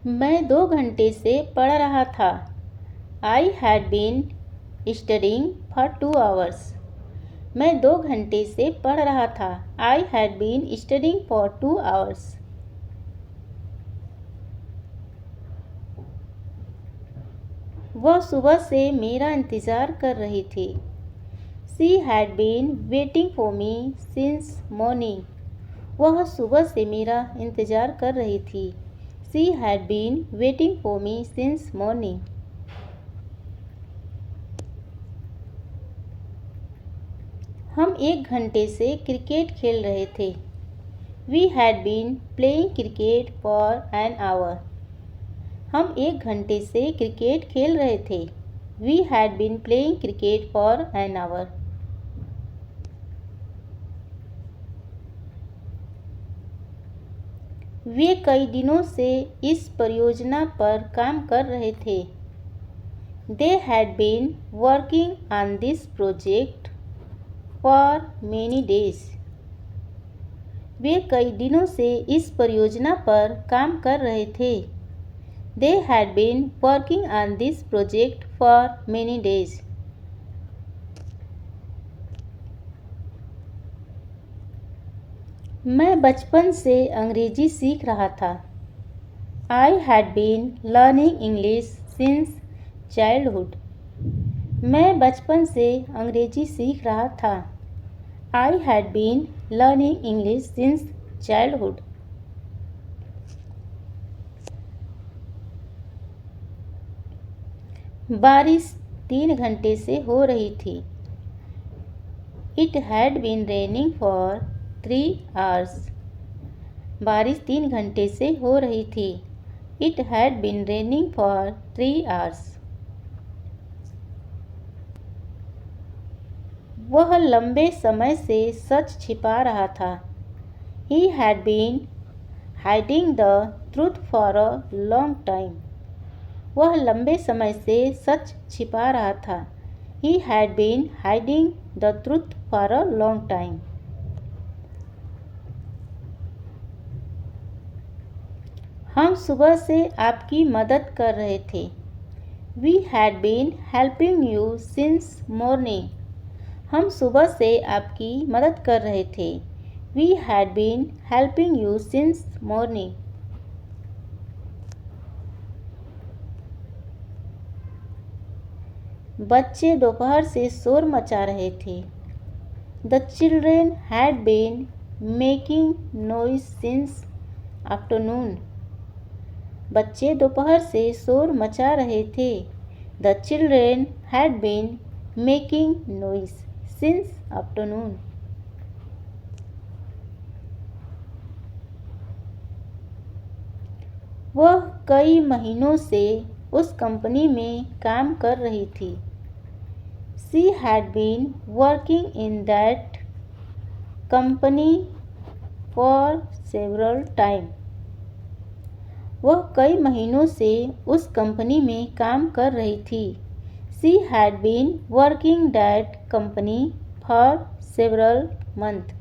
मैं 2 घंटे से पढ़ रहा था। I had been studying for 2 hours। मैं 2 घंटे से पढ़ रहा था। I had been studying for 2 hours। वह सुबह से मेरा इंतज़ार कर रही थी। She had been waiting for me since morning. वह सुबह से मेरा इंतज़ार कर रही थी। She had been waiting for me since morning. हम 1 घंटे से क्रिकेट खेल रहे थे। We had been playing cricket for an hour. हम 1 घंटे से क्रिकेट खेल रहे थे। We had been playing cricket for an hour. वे कई दिनों से इस परियोजना पर काम कर रहे थे। They had been working on this project for many days. वे कई दिनों से इस परियोजना पर काम कर रहे थे। They had been working on this project for many days. मैं बचपन से अंग्रेजी सीख रहा था। I had been learning English since childhood. मैं बचपन से अंग्रेजी सीख रहा था। I had been learning English since childhood. बारिश 3 घंटे से हो रही थी। It had been raining for 3 hours। बारिश 3 घंटे से हो रही थी। It had been raining for 3 hours। वह लंबे समय से सच छिपा रहा था। He had been hiding the truth for a long time. वह लंबे समय से सच छिपा रहा था। He had been hiding the truth for a long time. हम सुबह से आपकी मदद कर रहे थे। We had been helping you since morning. हम सुबह से आपकी मदद कर रहे थे। We had been helping you since morning. बच्चे दोपहर से शोर मचा रहे थे। The children had been making noise since afternoon. बच्चे दोपहर से शोर मचा रहे थे। The children had been making noise since afternoon. वह कई महीनों से उस कंपनी में काम कर रही थी। She had been working in that company for several time. वह कई महीनों से उस कंपनी में काम कर रही थी। She had been working that company for several month.